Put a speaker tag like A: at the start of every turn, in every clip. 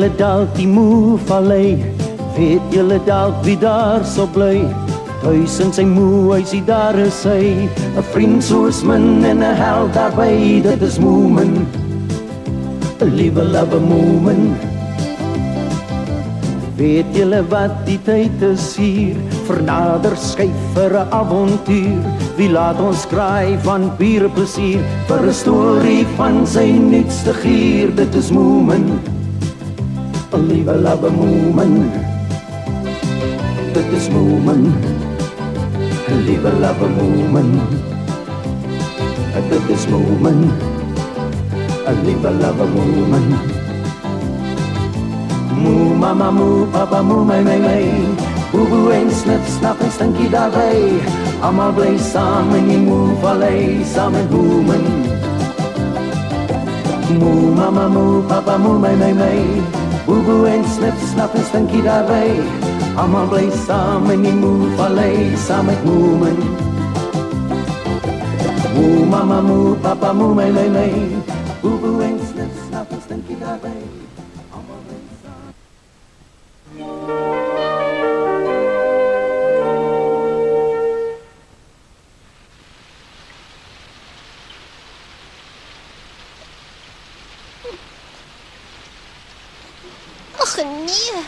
A: julle dalk die moe vallei? Weet julle dalk wie daar so bly? Thuis in sy moe huisie daar is hy, 'n vriend soos min en 'n held daarby, dit is Moomin, 'n liewe love Moomin. Weet julle wat die tyd is hier, vernader skyf vir 'n avontuur, wie laat ons kraai van pure plesier, vir 'n storie van sy nuutste gier, dit is Moomin, 'n liewe love Moomin. Dit is Moomin, 'n liewe love Moomin. Dit is Moomin, 'n liewe love Moomin. Moo mama, moo papa, moo my, boe boe en snip, snap en stinkie daarby, almal bly saam in die moe-vallei, saam met Moomin. Moo mama, moo papa, moo my, boe boe en snip, snap en stinkie daarby, almal bly saam in die moe-vallei, saam met Moomin. Moo mama, moo papa, moo my, boe boe en snip, snap en stinkie daarby.
B: Ag nee.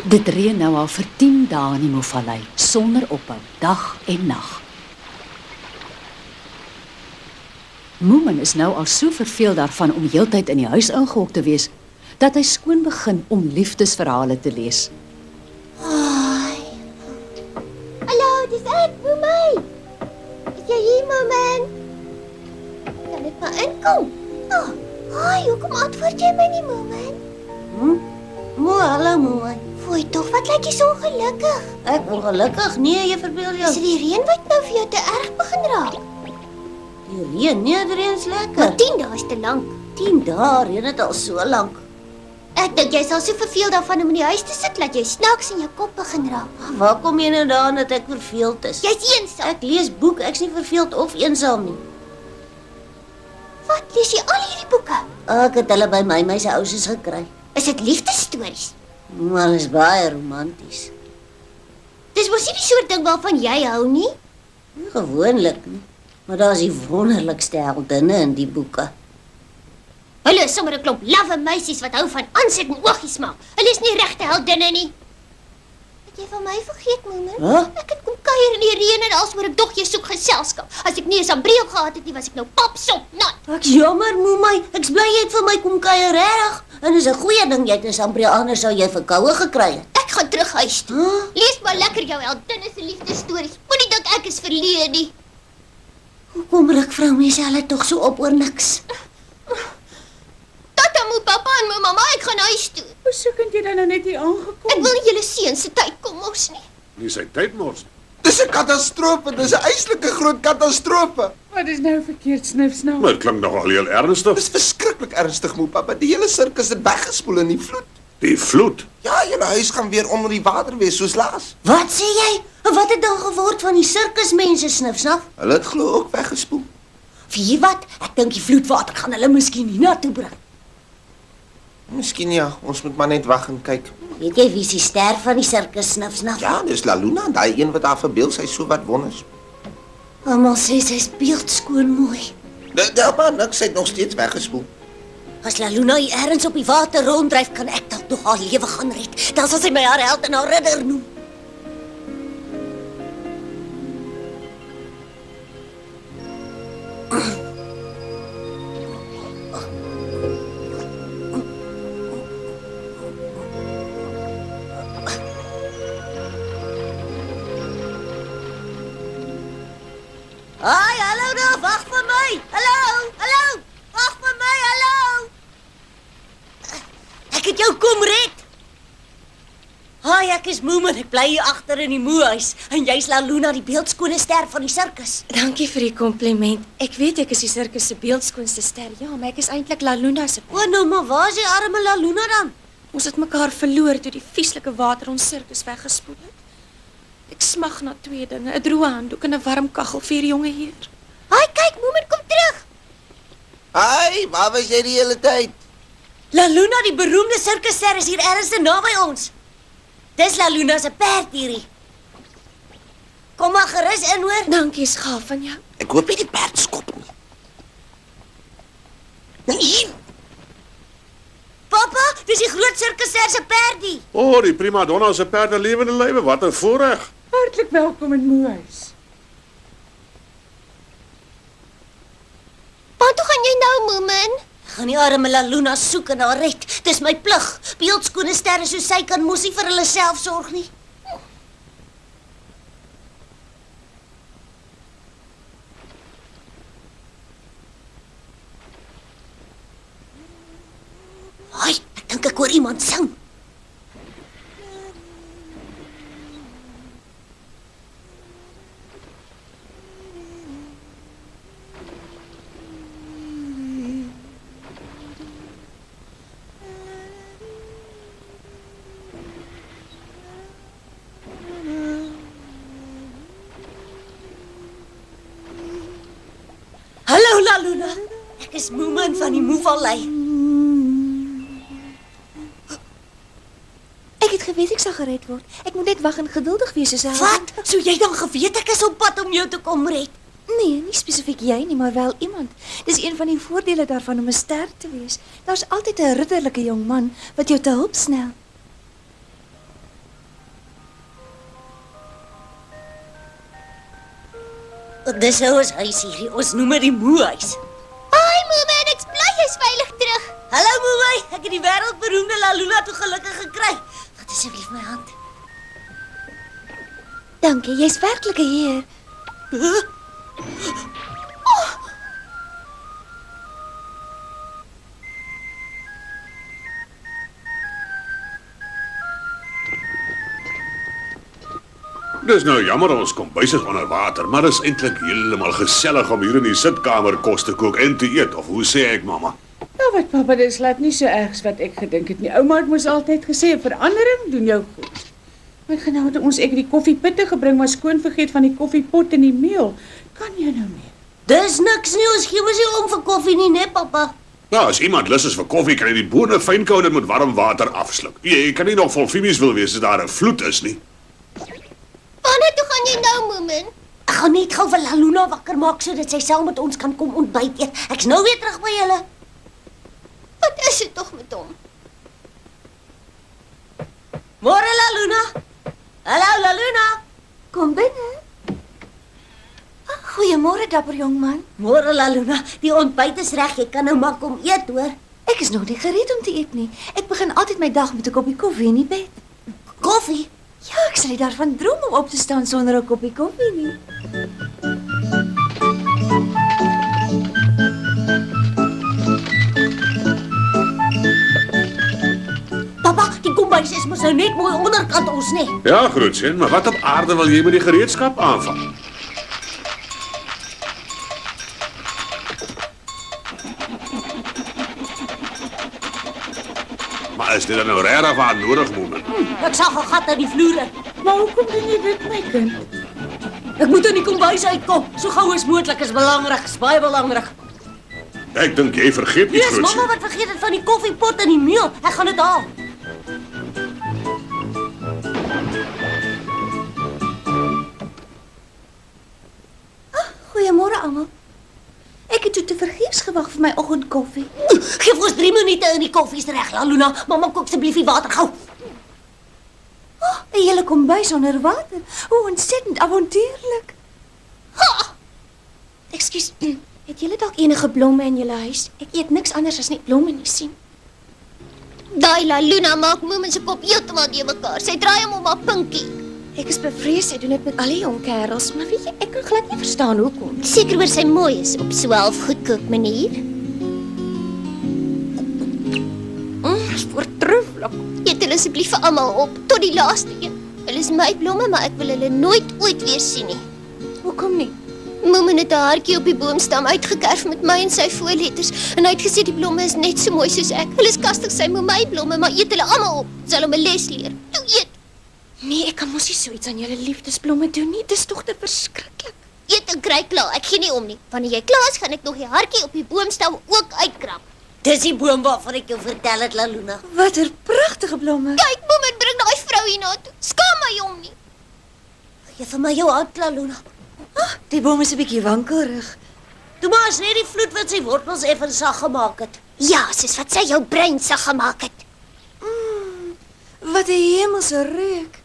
C: Dit reën nou al vir 10 dae in die Moe-vallei, sonder ophou, dag en nag. Moomin is nou al so verveel daarvan om heeltyd in die huis ingehok te wees, dat hy skoon begin om liefdesverhale te lees.
B: Hallo, dis ek, Moomin. Is jy hier, Moomin? Kan ek maar inkom? Hoekom antwoord jy my nie, Moomin?
D: Hallo, Moomin.
B: Foei tog, wat lyk jy so ongelukkig?
D: Ek ongelukkig? Nee, jy verbeel jou.
B: Is die reën wat nou vir jou te erg begin raak?
D: Die reën, nee, die reën is lekker.
B: Maar 10 dae is te lank.
D: 10 dae reën het al so lank.
B: Ek dink jy sal so verveel daarvan om in die huis te sit, dat jy snaaks in jou kop begin raak.
D: Waar kom jy nou daaraan dat ek verveeld is?
B: Jy's eensaam.
D: Ek lees boek, ek's nie verveeld of eensaam nie.
B: Wat, lees jy al hierdie boeke?
D: Ek het hulle by my se ouers gekry.
B: Is dit liefdesstories?
D: Maar is baie romanties.
B: Dis mos nie die soort ding waarvan jy hou nie?
D: Gewoonlik nie. Maar daar is die wonderlikste heldinne in die boeke.
B: Hulle is sommer 'n klomp lawwe meisies wat hou van aansit en oogies maak. Hulle is nie regte heldinne nie. Het jy van my vergeet, Moomin?
D: Huh?
B: Ek het kom kuier in die reën en alsvoor ek dog jy soek geselskap. As ek nie 'n sambreel gehad het nie, was ek nou papsop nat.
D: Ek's jammer, Moemai. Ek's bly jy het vir my kom kuier, regtig. En dis 'n goeie ding jy het 'n sambreel, anders sou jy verkoue gekry het.
B: Ek gaan terug huis toe.
D: Huh?
B: Lees maar lekker jou heldinne se liefdesstories. Moenie dink ek is verleë nie.
D: Hoekom ruk vroumense hulle tog so op oor niks?
B: Tata moet papa en my mamma, ek gaan huis toe.
E: Hoeso kan jy dan nou net hier aangekom?
B: Ek wil nie julle seun se tyd kom mos nie.
F: Nie sy tyd mors.
G: Dis 'n katastrofe, dis 'n eislike groot katastrofe.
E: Wat is nou verkeerd, snif?
F: Maar dit klink nogal heel ernstig.
G: Dis verskriklik ernstig, moe pappa. Die hele sirkus het weggespoel in die vloed.
F: Die vloed.
G: Ja, julle huis gaan weer onder die water wees soos laas.
D: Wat sê jy? En wat het dan geword van die sirkusmense, snif?
G: Hulle het glo ook weggespoel.
D: Weet jy wat? Ek dink die vloedwater gaan hulle miskien hiernatoe bring.
G: Miskien ja, ons moet maar net wag en kyk.
D: Weet jy wie is die ster van die sirkus, snif?
G: Ja, dis La Luna, daai een wat haar verbeel sy so wat wonders.
D: Almal sê sy's beeldskoon mooi.
G: Ja, maar niks, sy het nog steeds weggespoel.
D: As La Luna hier ergens op die water ronddryf, kan ek dalk nog haar lewe gaan red. Dan sal sy my haar held en haar ridder noem. Ai, hallo daar, wag vir my. Hallo, wag vir my, hallo. Ek het jou kom red. Hi, ek is Moomin, ek bly hier agter in die moehuis. En jy's La Luna, die beeldskone ster van die sirkus.
H: Dankie vir die kompliment. Ek weet ek is die sirkus se beeldskoonste ster. Ja, maar ek is eintlik La Luna se.
D: O, nou maar waar is die arme La Luna dan?
H: Ons het mekaar verloor toe die vieslike water ons sirkus weggespoel het. Ek smag na 2 dinge, 'n droë handdoek en 'n warm kaggel vir die jonge heer.
B: Haai, kyk, Moomin kom terug.
G: Ai, waar was jy die hele tyd?
D: La Luna, die beroemde sirkusster, is hier ergens naby ons. Dis La Luna se perd hierdie. Kom maar gerus in hoor.
H: Dankie, is gaaf van jou.
G: Ek hoop nie die perd skop nie. Nee,
D: Papa, dis die groot sirkusster se perdie.
F: O, die prima donna se perde lewende lywe, wat 'n voorreg.
E: Hartlik welkom in Moehuis.
B: Waar toe gaan jy nou, Moomin?
D: Gaan die arme La Luna soek en haar red. Dis my plig. Beeldskone sterre soos sy kan mos nie vir hulle self sorg nie. Ai, ek dink ek hoor iemand sing. Hallo La Luna, ek is Moomin van die Moevallei.
H: Ek het geweet ek sal gered word. Ek moet net wag en geduldig wees soos
D: Wat? So jy dan geweet ek is op pad om jou te kom red?
H: Nee, nie spesifiek jy nie, maar wel iemand. Dis een van die voordele daarvan om 'n ster te wees. Daar's altyd 'n ridderlike jong man wat jou te hulp snel.
D: Dis nou ons huis hierdie, ons noem dit die Moehuis.
B: Hi, Moomin, ek's bly jy's veilig terug.
D: Hallo Moehuis, ek het die wêreldberoemde La Luna toe gelukkig gekry. Vat asseblief my hand.
H: Dankie, jy's werklik 'n heer.
F: Dis nou jammer ons kombuis is onder water, maar dis eintlik heeltemal gesellig om hier in die sitkamer kos te kook en te eet, of hoe sê ek, mamma?
E: Nou wat papa, dis laat nie so ergs wat ek gedink het nie. Ouma het mos altyd gesê, verandering doen jou goed. My genade, ons ek het die koffiepitte gebring, maar skoon vergeet van die koffiepot en die meel. Kan jy nou nie?
D: Dis niks nie, ons gee mos nie om vir koffie nie, né, papa?
F: Nou, as iemand lus is vir koffie, kan hy die bone fyn kou en met warm water afsluk. Jy kan nie nog vol fimies wil wees as daar 'n vloed is nie.
B: Waarna toe gaan jy nou, Moomin?
D: Ek gaan net gou vir La Luna wakker maak sodat sy saam met ons kan kom ontbyt eet. Ek's nou weer terug by julle.
B: Wat is dit tog met hom?
D: Môre La Luna. Hallo La Luna.
H: Kom binne. Goeiemôre, dapper jong man.
D: Môre La Luna, die ontbyt is reg, jy kan nou maar kom eet, hoor.
H: Ek is nog nie gereed om te eet nie. Ek begin altyd my dag met 'n koppie koffie in die bed.
D: Koffie?
H: Ja, ek sal nie daarvan droom om op te staan sonder 'n koppie koffie nie.
D: Papa, die kombuis is mos nou net mooi onderkant ons, né?
F: Ja, grootseun, maar wat op aarde wil jy met die gereedskap aanvang? Maar is dit dan nou regtig waar nodig, Moomin?
D: Ek sag 'n gat in die vloer.
E: Maar hoekom doen jy dit, my kind?
D: Ek moet in die kombuis uitkom. So gou as moontlik is belangrik, is baie belangrik.
F: Ek dink jy vergeet iets,
D: Dis mamma
F: grootseun.
D: wat vergeet het van die koffiepot en die meel. Ek gaan dit haal.
H: Goeiemôre almal. Ek het toe te vergeefs gewag vir my oggendkoffie.
D: Geef ons 3 minute in die koffies reg, La Luna. Mamma kook asseblief die water gou.
H: 'n Hele kombuis onder water. Hoe ontsettend avontuurlik. Ekskuus, het julle dalk enige blomme in julle huis? Ek eet niks anders as net blomme nie, sien.
B: Daai La Luna maak Moomin se kop heeltemal de mekaar. Sy draai hom om haar pinkie.
H: Ek is bevrees sy doen dit met al die jong kerels, maar weet jy, ek kan glad nie verstaan hoekom.
B: Seker oor sy mooi is op so 'n halfgoedkoop manier.
H: Dis voortrefflik.
B: Eet hulle asseblief vir almal op tot die laaste een. Hulle is my blomme, maar ek wil hulle nooit ooit weer sien nie.
H: Hoekom nie?
B: Moomin het 'n hartjie op die boomstam uitgekerf met my en sy voorletters en hy het gesê die blomme is net so mooi soos ek. Hulle is kastig sy my blomme, maar eet hulle almal op. Sal hom 'n les leer. Toe eet.
H: Nee, ek kan mos nie so iets aan julle liefdesblomme doen nie. Dis tog te verskriklik.
B: Eet en kry klaar. Ek gee nie om nie. Wanneer jy klaar is, gaan ek nog die hartjie op die boomstam ook uitkrap.
D: Dis die boom waarvan ek jou vertel het, Laluna.
H: Wat 'n pragtige blomme.
B: Kyk, Moomin bring daai vrou hiernatoe. Skaam my hom nie.
D: Gee vir my jou hand, Laluna.
H: Die boom is 'n bietjie wankelrig.
D: Toe maar as net die vloed wat sy wortels effens sag gemaak het.
B: Ja, soos wat sy jou brein sag gemaak het.
H: Wat 'n hemelse reuk.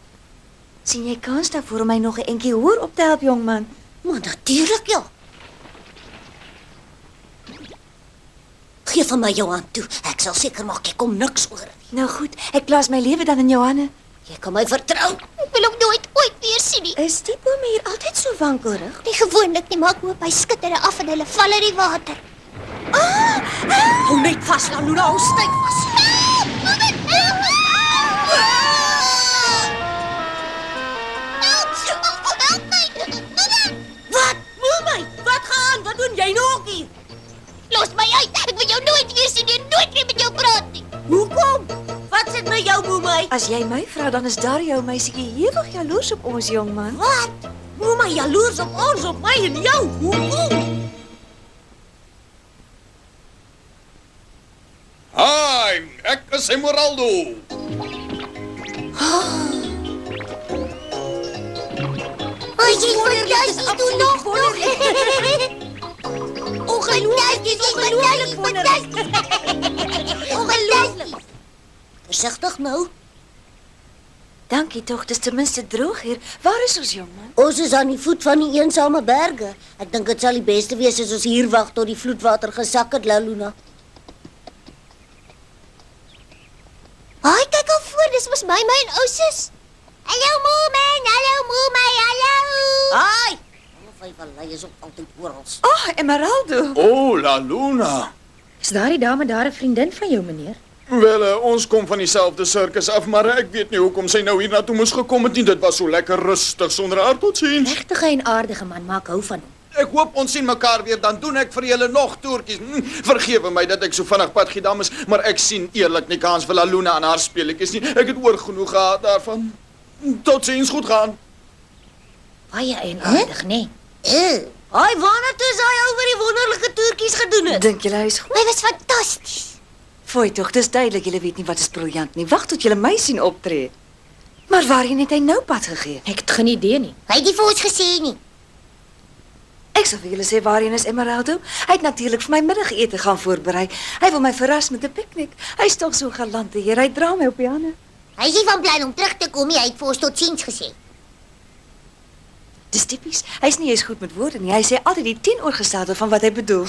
H: Sien jy kans daarvoor om my nog 'n entjie hoër op te help, jongman?
D: Maar natuurlik, ja. Gee vir my jou hand toe. Ek sal seker maak ek kom niks oor nie.
H: Nou goed, ek plaas my lewe dan in jou hande.
D: Jy kan my vertrou.
B: Ek wil hom nooit ooit weer sien nie.
H: Is die bome hier altyd so wankelrig?
B: Nie gewoonlik nie, maar ek hoop hy skud hulle af en hulle val in die water.
D: Hou net vas, Laluna, hou styf vas. Wat? Mooi, wat gaan? Wat doen jy nog hier?
B: Los my uit. Ek wil jou nooit weer sien en nooit weer met jou praat nie.
D: Hoekom? Wat sit met jou, Mooi?
H: As jy my vra, dan is daar jou meisietjie hewig jaloers op ons jongman.
D: Wat? Mooi jaloers op ons, op my en jou. Hoekom?
I: Hi, ek is Emeraldo.
B: Ai, jy fantasties doen nog. Ongelooflik, fantasties. Ongelooflik.
D: Versigtig nou.
H: Dankie tog, dis ten minste droog hier. Waar is ons jongman?
D: Ons is aan die voet van die eensame berge. Ek dink dit sal die beste wees as ons hier wag tot die vloedwater gesak het, Laluna.
B: Ai, kyk al voor, dis mos my en ousus. Hallo Moomin, hallo.
D: Ai! Alle vyf vallei is ook altyd oral.
H: Emeraldo.
I: Oh, Laluna.
J: Is daardie dame daar 'n vriendin van jou, meneer?
I: Wel, ons kom van dieselfde sirkus af, maar ek weet nie hoekom sy nou hiernatoe moes gekom het nie. Dit was so lekker rustig sonder haar totsiens.
J: Regtig 'n aardige man, maar ek hou van hom.
I: Ek hoop ons sien mekaar weer, dan doen ek vir julle nog toertjies. Vergewe my dat ek so vinnig pad gedam is, maar ek sien eerlik nie kans vir Laluna aan haar speletjies nie. Ek het oor genoeg gehad daarvan. Totsiens, goed gaan.
J: Baie aardig, nee.
D: Ai, waarna toe is hy oor die wonderlike toertjies gedoen het?
H: Dink julle hy is goed?
B: Hy was fantasties.
H: Fooi tog, dis duidelik julle weet nie wat is briljant nie. Wag tot julle my sien optree. Maar waarheen het hy nou pad gegee?
J: Ek het geen idee nie.
B: Hy het nie vir ons gesê nie.
H: Ek sal vir julle sê waarheen is Emeraldo. Hy het natuurlik vir my middagete gaan voorberei. Hy wil my verras met 'n piknik. Hy's tog so 'n galante heer. Hy dra my op die hande.
B: Hy is nie van plan om terug te kom nie. Hy het vir ons totsiens gesê.
H: Dis tipies. Hy's nie eens goed met woorde nie. Hy sê altyd die teenoorgestelde van wat hy bedoel.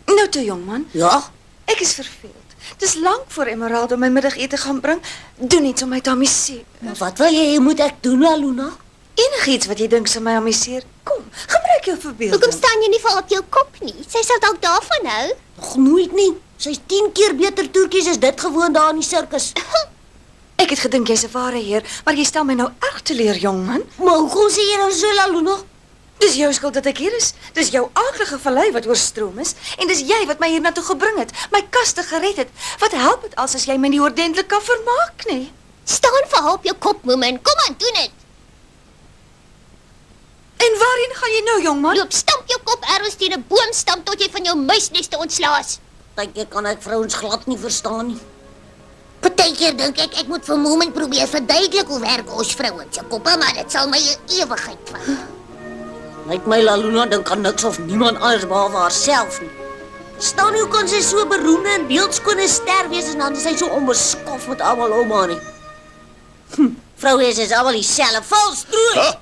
H: Nou toe, jongman.
D: Ja?
H: Ek is verveeld. Dis lank voor Emeraldo my middagete gaan bring. Doen iets om my te amuseer.
D: Maar wat wil jy moet ek doen, Laluna?
H: Enigiets wat jy dink sal my amuseer. Kom, gebruik jou verbeelding.
B: Hoekom staan jy nie vir op jou kop nie? Sy sal dalk daarvan hou.
D: Nog nooit nie. Sy's 10 keer beter toertjies as dit gewoon daar in die sirkus.
H: Ek het gedink jy's 'n ware heer, maar jy stel my nou erg teleur, jongman.
D: Maar hoekom sê jy nou so, Laluna?
H: Dis jou skuld dat ek hier is. Dis jou aardige vallei wat oorstroom is en dis jy wat my hiernatoe gebring het, my kaste gered het. Wat help dit as jy my nie oordentlik kan vermaak nie?
B: Staan vir haar op jou kop, Moomin. Kom aan, doen dit.
H: En waarheen gaan jy nou, jongman?
B: Loop stamp jou kop ergens teen 'n boom stamp tot jy van jou muisneste ontslae is.
D: Partykeer kan ek vrouens glad nie verstaan nie.
B: Partykeer dink ek moet vir Moomin probeer verduidelik hoe werk ons vrouens se koppe, maar dit sal my 'n ewigheid vat.
D: Lyk my Laluna dink aan niks of niemand anders behalwe haarself nie. Staan hoe kan sy so beroemde en beeldskone ster wees en dan is sy so onbeskof met almal om haar nie. Vroue is almal dieselfde, vals strooi.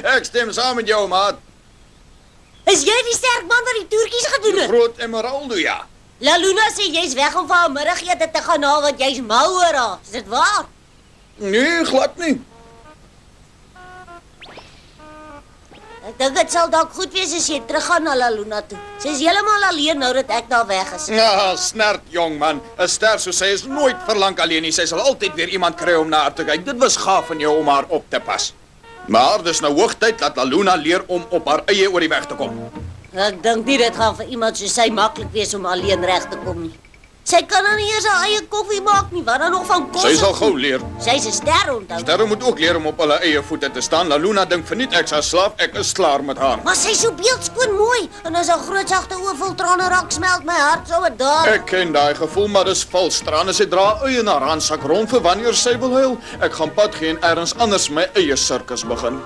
I: Ek stem saam met jou, maat.
D: Is jy die sterk man wat die toertjies gedoen het?
I: Groot Emeraldo, ja.
D: Laluna sê jy's weg om vir haar middagete te gaan haal want jy's mal oor haar. Is dit waar?
I: Nee, glad nie.
D: Ek dink dit sal dalk goed wees as jy teruggaan na Laluna toe. Sy's heeltemal alleen nou dat ek daar weg is.
I: Ja, snert jong man. 'n Ster soos sy is nooit verlang alleen nie. Sy sal altyd weer iemand kry om na haar te kyk. Dit was gaaf van jou om haar op te pas. Maar dis nou hoogtyd dat Laluna leer om op haar eie oor die weg te kom.
D: Ek dink nie dit gaan vir iemand soos sy maklik wees om alleen reg te kom nie. Sy kan dan nie eers haar eie koffie maak nie, wat dan nog van kos?
I: Sy sal gou leer.
D: Sy's 'n ster onthou.
I: Sterre moet ook leer om op hulle eie voete te staan. Laluna dink verniet ek sy slaaf, ek is klaar met haar.
D: Maar sy's so beeldskoon mooi en as haar groot sagte oë vol trane raak, smelt my hart so wat daar.
I: Ek ken daai gevoel, maar dis vals. Trane sy dra eie in haar handsak rond vir wanneer sy wil huil. Ek gaan pad gee en ergens anders my eie sirkus begin.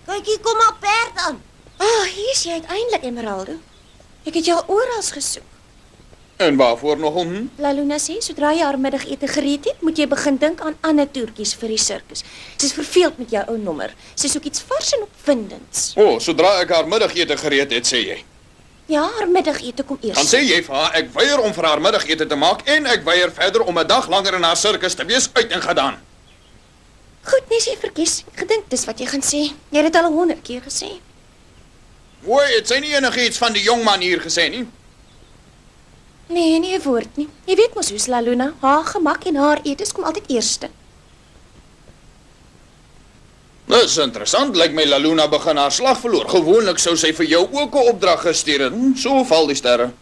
D: Kyk, hier kom haar perd aan.
H: Hier is jy uiteindelik, Emeraldo. Ek het jou oral gesoek.
I: En waarvoor nog om?
H: Laluna sê, sodra jy haar middagete gereed het, moet jy begin dink aan ander toertjies vir die sirkus. Sy is verveeld met jou ou nommer. Sy soek iets vars en opwindends.
I: Sodra ek haar middagete gereed het, sê jy.
H: Ja, haar middagete kom eers.
I: Dan sê jy vir haar, ek weier om vir haar middagete te maak en ek weier verder om 'n dag langer in haar sirkus te wees uit en gedaan.
H: Goed, nee, jy verkies. Ek gedink dis wat jy gaan sê. Jy het dit al 100 keer gesê.
I: Hoor, het sy nie enigiets van die jong man hier gesê nie?
H: Nee, nie 'n woord nie. Jy weet mos hoe's Laluna. Haar gemak en haar etes kom altyd eerste.
I: Dis interessant, lyk my Laluna begin haar slag verloor. Gewoonlik sou sy vir jou ook 'n opdrag gestuur het. So val die sterre.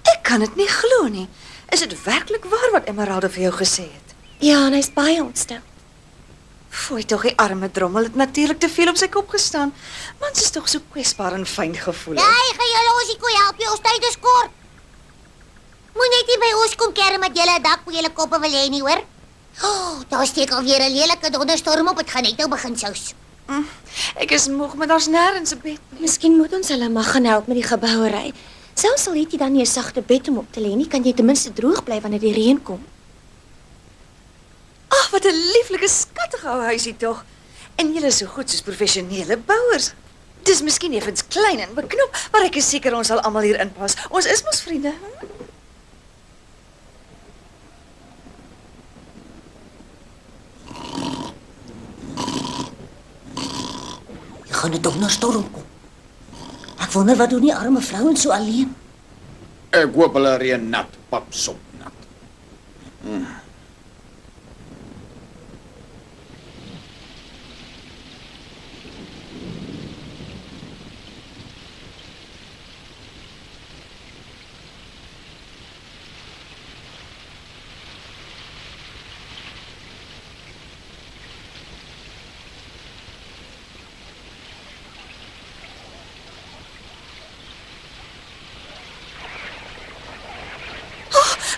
H: Ek kan dit nie glo nie. Is dit werklik waar wat Emeraldo vir jou gesê het? Ja, en hy's baie ontstel. Fooi tog, die arme drommel het natuurlik te veel op sy kop gestaan. Mans is tog so kwesbaar en fyn gevoelig.
B: Nee, gaan julle ons nie help nie, ons tyd is kort. Moet net nie by ons kom kerm met julle 'n dak op julle koppe wil hê nie, hoor. Daar steek alweer 'n lelike donderstorm op, het gaan net nou begin sous.
H: Ek is moeg, maar daar's nêrens 'n bed nie. Miskien moet ons hulle maar gaan help met die gebouery. Selfs al het jy dan nie 'n sagte bed om op te lê nie, kan jy ten minste droog bly wanneer die reën kom. Ag, wat 'n lieflike, skattige ou huisie tog. En julle is so goed soos professionele bouers. Dis miskien effens klein en beknop, maar ek is seker ons sal almal hier inpas. Ons is mos vriende.
D: Jy gaan 'n donderstorm kom. Ek wonder wat doen die arme vrouens so alleen.
I: Ek hoop hulle reën nat, papsop nat.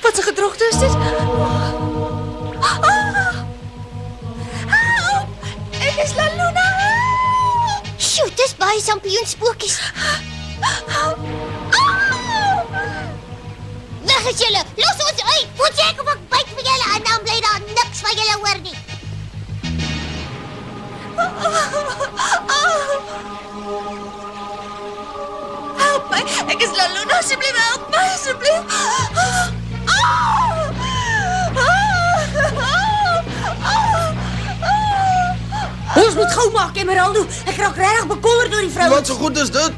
H: Wat 'n gedroogte is dit? Help! Ek is Laluna!
B: Sjoe, dis baie sampioenspokies. Weg is julle, los ons uit. Moet jy of ek byt vir julle en dan bly daar niks van julle hoor nie.
H: Help my! Ek is Laluna, asseblief help my, asseblief!
D: Ons moet gou maak, Emeraldo. Ek raak regtig bekommerd oor die vrouens.
I: Wat so goed is dit?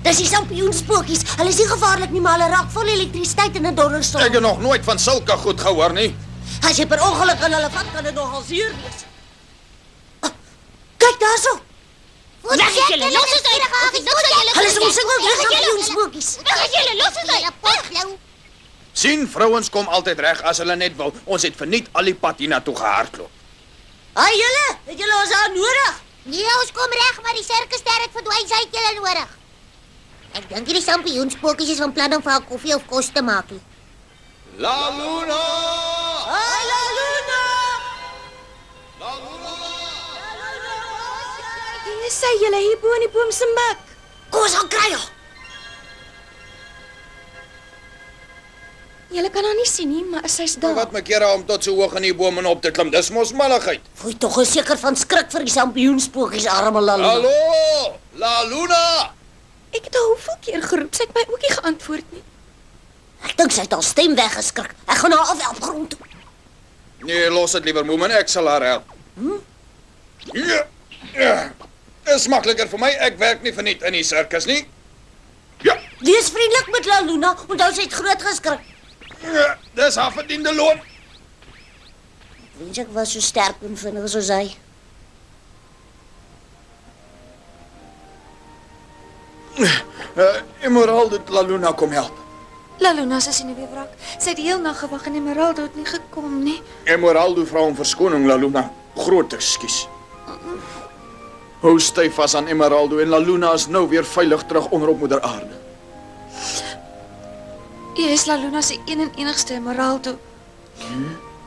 D: Dis die sampioenspokies. Hulle is nie gevaarlik nie, maar hulle raak vol elektrisiteit in 'n donderstorm.
I: Ek het nog nooit van sulke goed gehoor nie.
D: As jy per ongeluk aan hulle vat, kan dit nogal seer wees. Kyk daarso.
B: Weg is julle, los ons uit.
D: Hulle is omsingel deur sampioenspokies.
B: Weg is julle, los ons uit.
I: Sien, vrouens kom altyd reg as hulle net wil. Ons het verniet al die pad hiernatoe gehardloop.
D: Haai julle, het julle ons daar nodig?
B: Nee, ons kom reg, maar die sirkusster het verdwyn, sy het julle nodig. Ek dink die sampioenspokies is van plan om vir haar koffie of kos te maak.
I: Laluna!
D: Haai Laluna!
H: Hier sê julle hier bo in die boom se mik.
D: Kom ons gaan kry haar.
H: Julle kan haar nie sien nie, maar sy's daar.
I: Wat maak jy om tot so hoog in die boom en op te klim? Dis mos malligheid.
D: Voel tog seker van skrik vir die sampioenspokies, arme Laluna.
I: Hallo! Laluna!
H: Ek het haar hoeveel keer geroep, sy het my ook nie geantwoord nie.
D: Ek dink sy het haar stem weggeskrik. Ek gaan haar afhelp grond toe.
I: Nee, los dit liewer, Moeman, ek sal haar help. Ja. Dis makliker vir my. Ek werk nie verniet in die sirkus nie. Ja.
D: Wees vriendelik met Laluna, onthou sy het groot geskrik.
I: Ja, dis haar verdiende loon.
D: Wens ek was so sterk en vinnig soos hy.
I: Emerald het La Luna kom help.
H: La Luna is nie weer wrak. Sy het die heel nag gewag en Emeraldo het nie gekom nie.
I: Emeraldo vra om verskoning, La Luna. Groot ekskuus. Hou styf vas aan Emeraldo en La Luna is nou weer veilig terug onder op moeder aarde.
H: Jy is La Luna se een en enigste Emeraldo.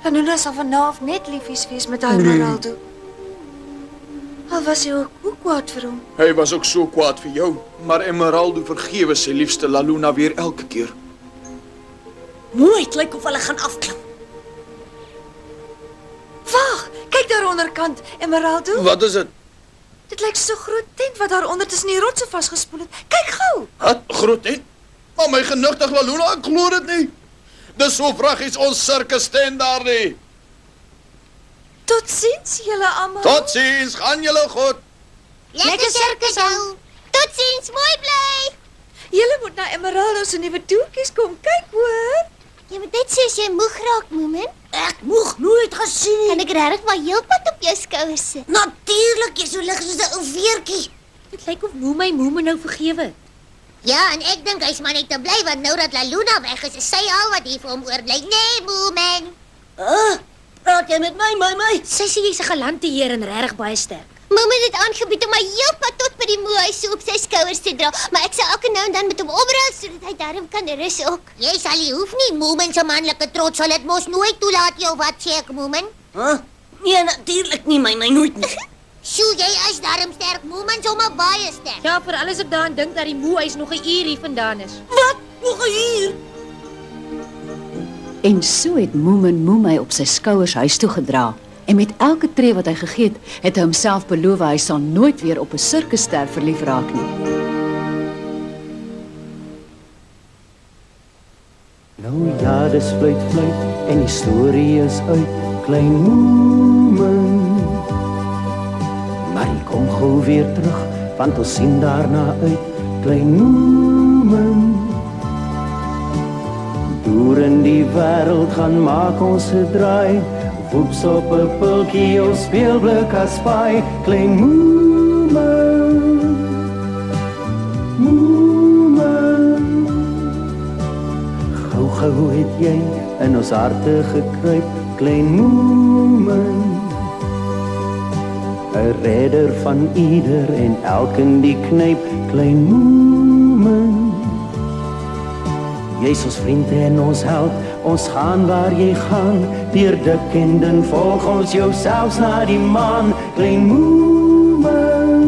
H: La Luna sal van nou af net liefies wees met haar Emeraldo. Al was hy ook kwaad vir hom.
I: Hy was ook so kwaad vir jou, maar Emeraldo vergewe sy liefste La Luna weer elke keer.
D: Mooi, het lyk of hulle gaan afklim.
H: Wag, kyk daar onderkant, Emeraldo.
I: Wat is dit?
H: Dit lyk so groot tent wat daar onder tussen die rotse vasgespoel het. Kyk gou.
I: Wat? Groot tent? Maar my genigtig La Luna, ek glo dit nie. Dis so vraggies ons sirkus tent daar nie.
H: Totsiens julle almal.
I: Totsiens, gaan julle goed.
B: Lekker sirkus hou. Totsiens, mooi bly.
H: Julle moet na Emeraldo se nuwe toertjies kom kyk, hoor.
B: Jy moet net sê as jy moeg raak, Moomin.
D: Ek moeg nooit gesien nie.
B: Kan ek regtig maar heelpad op jou skouers sit?
D: Natuurlik, jy so lig soos 'n ou veertjie.
J: Dit lyk of Moomin nou vergewe het.
B: Ja, en ek dink hy's maar net te bly want nou dat La Luna weg is sy al wat hier vir hom oorbly. Nee, Moomin.
D: Praat jy met my?
J: Sy sê jy's 'n galante heer en regtig baie sterk.
B: Moomin het aangebied om my heelpad tot by die moehuis op sy skouers te dra, maar ek sal elke nou en dan met hom omruil sodat hy darm kan rus ook. Jy sal nie hoef nie, Moomin se manlike trots sal dit mos nooit toelaat jou wat sê ek, Moomin?
D: Nee, natuurlik nie, my nooit nie.
B: Sjoe, jy is darm sterk, Moomin sommer baie sterk.
J: Ja, vir alles ek daaraan dink dat die moehuis nog 'n uur hier vandaan is.
D: Wat? Nog 'n uur?
C: En so het Moomin op sy skouers huis toe gedra. En met elke tree wat hy gegee het hy homself beloof hy sal nooit weer op 'n sirkusster verlief raak nie.
A: Nou ja, dis fluit en die storie is uit, klein Moomin. Maar hy kom gou weer terug, want ons sien daarna uit, klein Moomin. Deur in die wêreld gaan maak ons 'n draai, voeps op 'n pultjie of speelblik as paai, klein Moomin. Moomin. Gou het jy in ons harte gekruip, klein Moomin. 'n redder van ieder en elkeen die knyp, klein Moomin. Jy's ons vriend en ons held, ons gaan waar jy gaan, deur dik en dun volg ons jou selfs na die maan, klein Moomin.